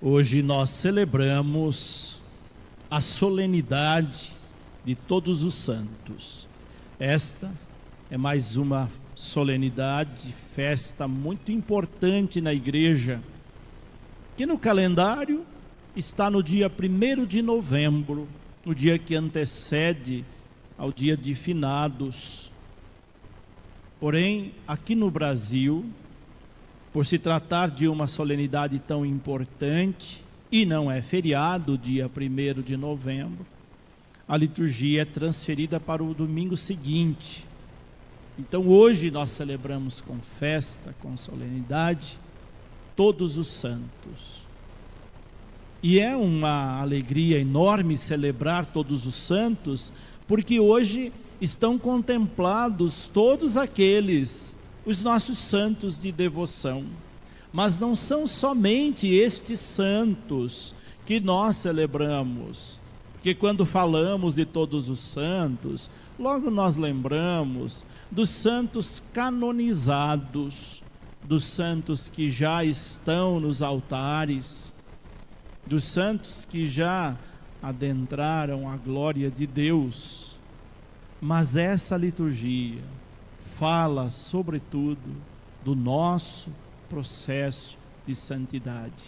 Hoje nós celebramos a solenidade de Todos os Santos. Esta é mais uma solenidade, festa muito importante na igreja, que no calendário está no dia 1º de novembro, o dia que antecede ao dia de finados. Porém, aqui no Brasil, por se tratar de uma solenidade tão importante, e não é feriado, dia 1º de novembro, a liturgia é transferida para o domingo seguinte. Então hoje nós celebramos com festa, com solenidade, Todos os Santos. E é uma alegria enorme celebrar Todos os Santos, porque hoje estão contemplados todos aqueles, os nossos santos de devoção. Mas não são somente estes santos que nós celebramos, porque quando falamos de Todos os Santos, logo nós lembramos dos santos canonizados, dos santos que já estão nos altares, dos santos que já adentraram a glória de Deus. Mas essa liturgia fala, sobretudo, do nosso processo de santidade.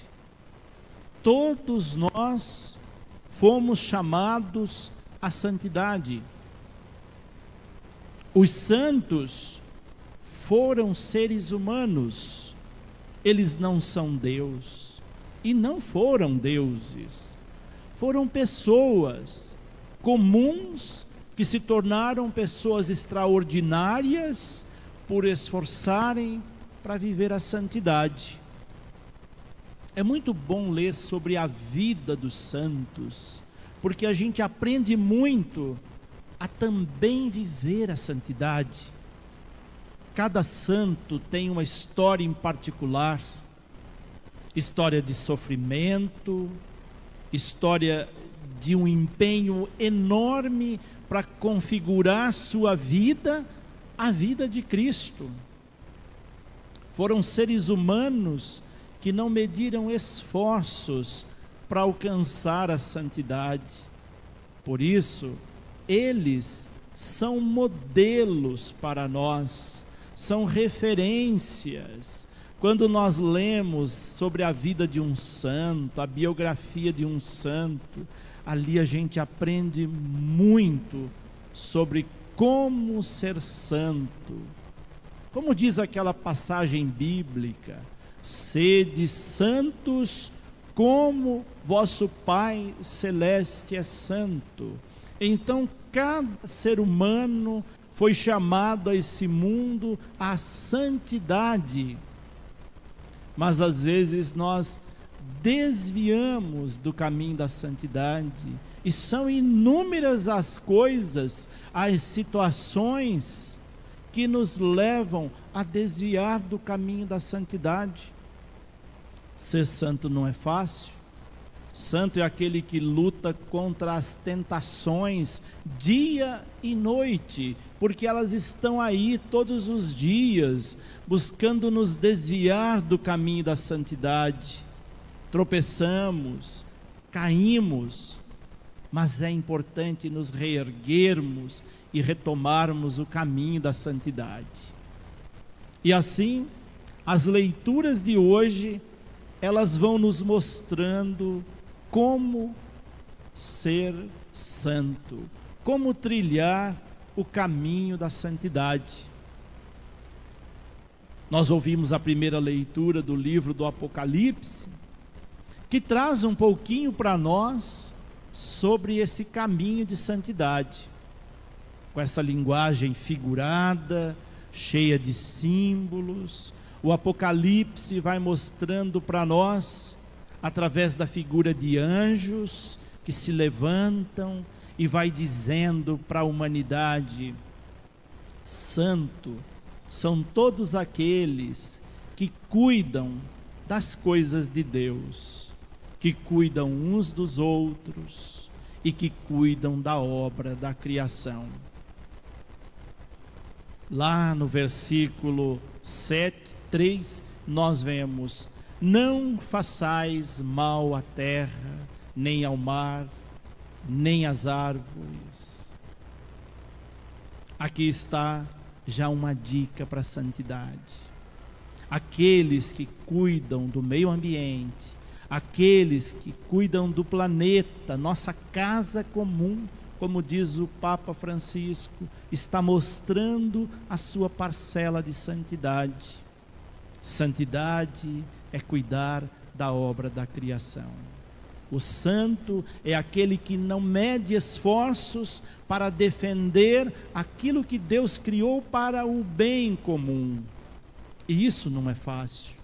Todos nós fomos chamados à santidade. Os santos foram seres humanos, eles não são Deus e não foram deuses, foram pessoas comuns que se tornaram pessoas extraordinárias por esforçarem para viver a santidade. É muito bom ler sobre a vida dos santos, porque a gente aprende muito a também viver a santidade. Cada santo tem uma história em particular, história de sofrimento, história de um empenho enorme para configurar sua vida, a vida de Cristo. Foram seres humanos que não mediram esforços para alcançar a santidade. Por isso, eles são modelos para nós, são referências. Quando nós lemos sobre a vida de um santo, a biografia de um santo, ali a gente aprende muito sobre como ser santo. Como diz aquela passagem bíblica: sede santos como vosso Pai Celeste é santo. Então cada ser humano foi chamado a esse mundo à santidade. Mas às vezes nós desviamos do caminho da santidade, e são inúmeras as coisas, as situações que nos levam a desviar do caminho da santidade. Ser santo não é fácil. Santo é aquele que luta contra as tentações dia e noite, porque elas estão aí todos os dias, buscando nos desviar do caminho da santidade. Tropeçamos, caímos, mas é importante nos reerguermos e retomarmos o caminho da santidade. E assim, as leituras de hoje, elas vão nos mostrando como ser santo, como trilhar o caminho da santidade. Nós ouvimos a primeira leitura do livro do Apocalipse, que traz um pouquinho para nós sobre esse caminho de santidade, com essa linguagem figurada, cheia de símbolos. O Apocalipse vai mostrando para nós, através da figura de anjos que se levantam e vai dizendo para a humanidade: santo são todos aqueles que cuidam das coisas de Deus, que cuidam uns dos outros e que cuidam da obra da criação. Lá no versículo 3, nós vemos: Não façais mal à terra, nem ao mar, nem às árvores. Aqui está já uma dica para a santidade. Aqueles que cuidam do meio ambiente, aqueles que cuidam do planeta, nossa casa comum, como diz o Papa Francisco, está mostrando a sua parcela de santidade. Santidade é cuidar da obra da criação. O santo é aquele que não mede esforços para defender aquilo que Deus criou para o bem comum. E isso não é fácil.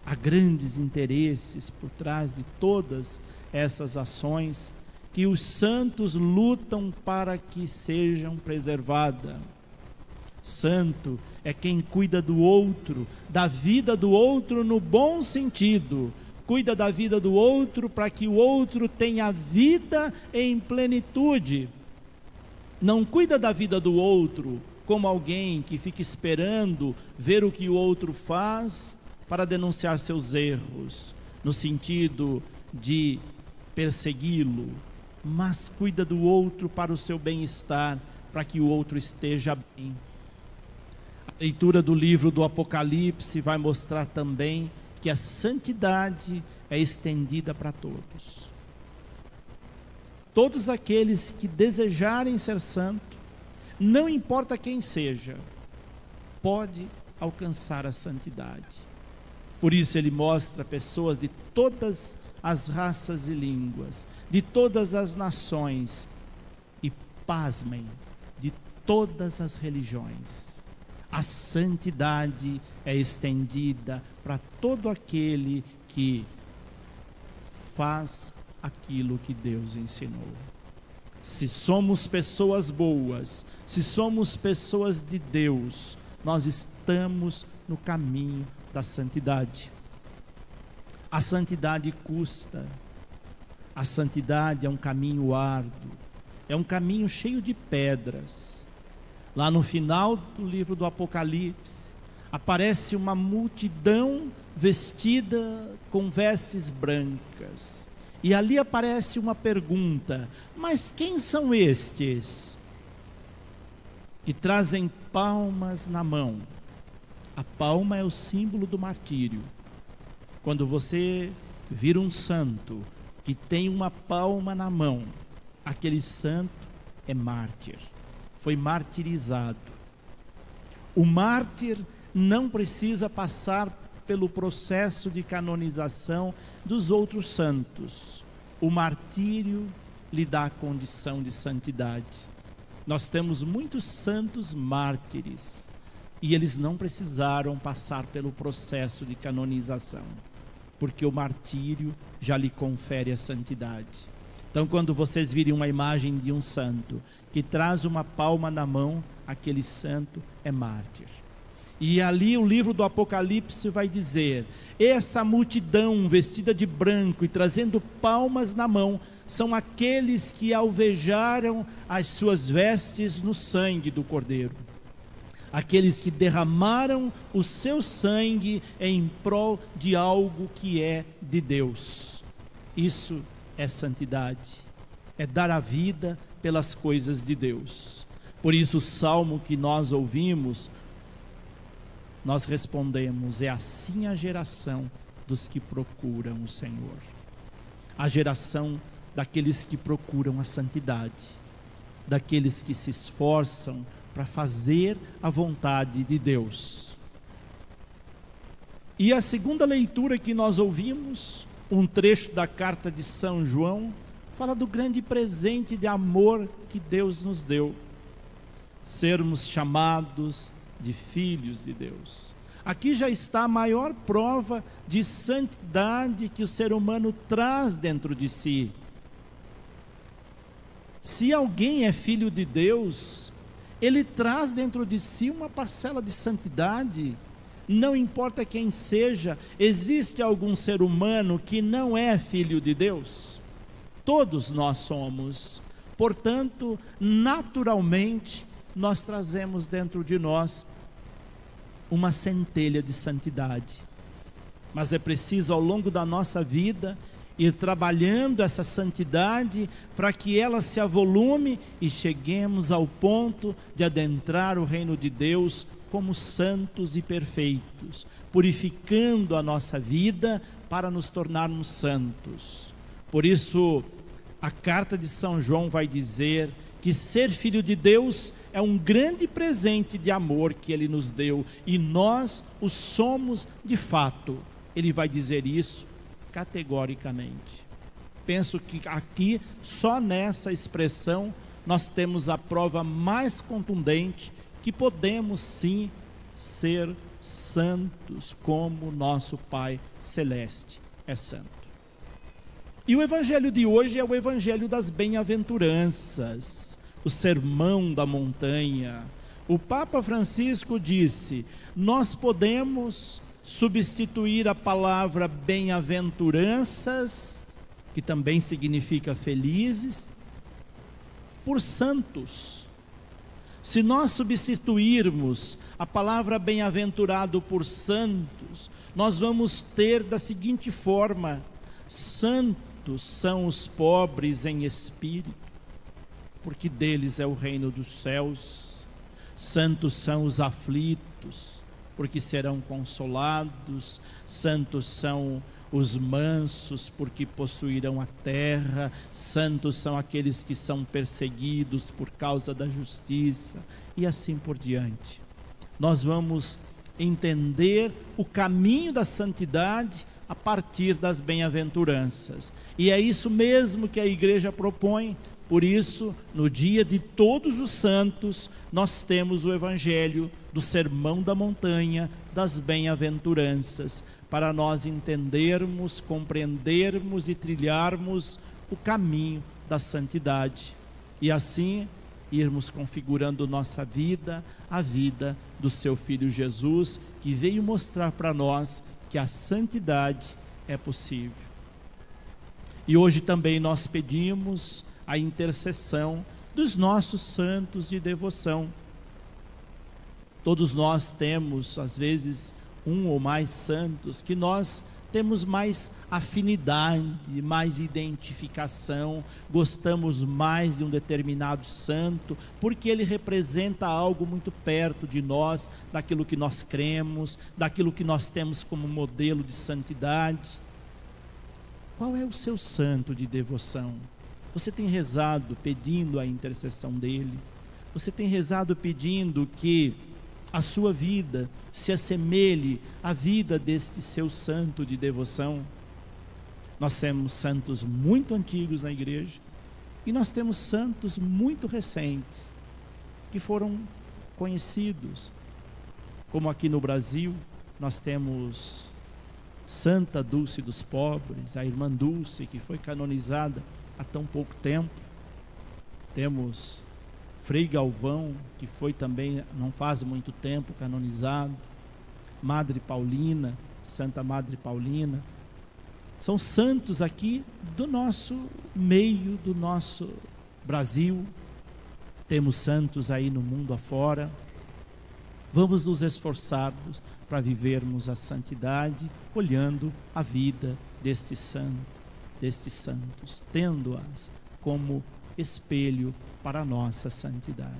Há grandes interesses por trás de todas essas ações que os santos lutam para que sejam preservadas. Santo é quem cuida do outro, da vida do outro no bom sentido. Cuida da vida do outro para que o outro tenha vida em plenitude. Não cuida da vida do outro como alguém que fica esperando ver o que o outro faz para denunciar seus erros, no sentido de persegui-lo, mas cuida do outro para o seu bem-estar, para que o outro esteja bem. A leitura do livro do Apocalipse vai mostrar também que a santidade é estendida para todos. Todos aqueles que desejarem ser santo, não importa quem seja, pode alcançar a santidade. Por isso ele mostra pessoas de todas as raças e línguas, de todas as nações, e pasmem, de todas as religiões. A santidade é estendida para todo aquele que faz aquilo que Deus ensinou. Se somos pessoas boas, se somos pessoas de Deus, nós estamos no caminho da santidade. A santidade custa. A santidade é um caminho árduo, é um caminho cheio de pedras. Lá no final do livro do Apocalipse, aparece uma multidão vestida com vestes brancas. E ali aparece uma pergunta: mas quem são estes que trazem palmas na mão? A palma é o símbolo do martírio. Quando você vira um santo que tem uma palma na mão, aquele santo é mártir, foi martirizado. O mártir não precisa passar pelo processo de canonização dos outros santos. O martírio lhe dá a condição de santidade. Nós temos muitos santos mártires e eles não precisaram passar pelo processo de canonização, porque o martírio já lhe confere a santidade. Então, quando vocês virem uma imagem de um santo que traz uma palma na mão, aquele santo é mártir. E ali o livro do Apocalipse vai dizer: essa multidão vestida de branco e trazendo palmas na mão, são aqueles que alvejaram as suas vestes no sangue do Cordeiro. Aqueles que derramaram o seu sangue em prol de algo que é de Deus. Isso é santidade, é dar a vida pelas coisas de Deus. Por isso o salmo que nós ouvimos, nós respondemos: é assim a geração dos que procuram o Senhor. A geração daqueles que procuram a santidade, daqueles que se esforçam para fazer a vontade de Deus. E a segunda leitura que nós ouvimos, um trecho da carta de São João, fala do grande presente de amor que Deus nos deu: sermos chamados de filhos de Deus. Aqui já está a maior prova de santidade que o ser humano traz dentro de si. Se alguém é filho de Deus, ele traz dentro de si uma parcela de santidade. Não importa quem seja, existe algum ser humano que não é filho de Deus? Todos nós somos. Portanto, naturalmente, nós trazemos dentro de nós uma centelha de santidade. mas é preciso ao longo da nossa vida ir trabalhando essa santidade para que ela se avolume e cheguemos ao ponto de adentrar o reino de Deus como santos e perfeitos, purificando a nossa vida para nos tornarmos santos. Por isso, a carta de São João vai dizer que ser filho de Deus é um grande presente de amor que Ele nos deu, e nós o somos de fato. Ele vai dizer isso categoricamente. Penso que aqui, só nessa expressão, nós temos a prova mais contundente que podemos sim ser santos como nosso Pai Celeste é santo. E o evangelho de hoje é o evangelho das bem-aventuranças, o sermão da montanha. O Papa Francisco disse: nós podemos substituir a palavra bem-aventuranças, que também significa felizes, por santos. Se nós substituirmos a palavra bem-aventurado por santos, nós vamos ter da seguinte forma: santos são os pobres em espírito, porque deles é o reino dos céus. Santos são os aflitos, porque serão consolados. Santos são os mansos, porque possuirão a terra. Santos são aqueles que são perseguidos por causa da justiça, e assim por diante. Nós vamos entender o caminho da santidade a partir das bem-aventuranças, e é isso mesmo que a igreja propõe. Por isso, no dia de todos os santos, nós temos o evangelho do Sermão da Montanha, das bem-aventuranças, para nós entendermos, compreendermos e trilharmos o caminho da santidade, e assim irmos configurando nossa vida, a vida do seu Filho Jesus, que veio mostrar para nós que a santidade é possível. E hoje também nós pedimos a intercessão dos nossos santos de devoção. Todos nós temos, às vezes, um ou mais santos que nós temos mais afinidade, mais identificação, gostamos mais de um determinado santo, porque ele representa algo muito perto de nós, daquilo que nós cremos, daquilo que nós temos como modelo de santidade. Qual é o seu santo de devoção? Você tem rezado pedindo a intercessão dele? Você tem rezado pedindo que a sua vida se assemelhe à vida deste seu santo de devoção? Nós temos santos muito antigos na igreja, e nós temos santos muito recentes, que foram conhecidos, como aqui no Brasil, nós temos Santa Dulce dos Pobres, a irmã Dulce, que foi canonizada há tão pouco tempo. Temos Frei Galvão, que foi também, não faz muito tempo, canonizado. Madre Paulina, Santa Madre Paulina. São santos aqui do nosso meio, do nosso Brasil. Temos santos aí no mundo afora. Vamos nos esforçarmos para vivermos a santidade, olhando a vida destes santos, tendo-as como espelho para a nossa santidade.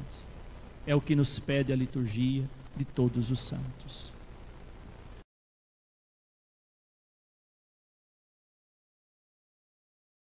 É o que nos pede a liturgia de todos os santos.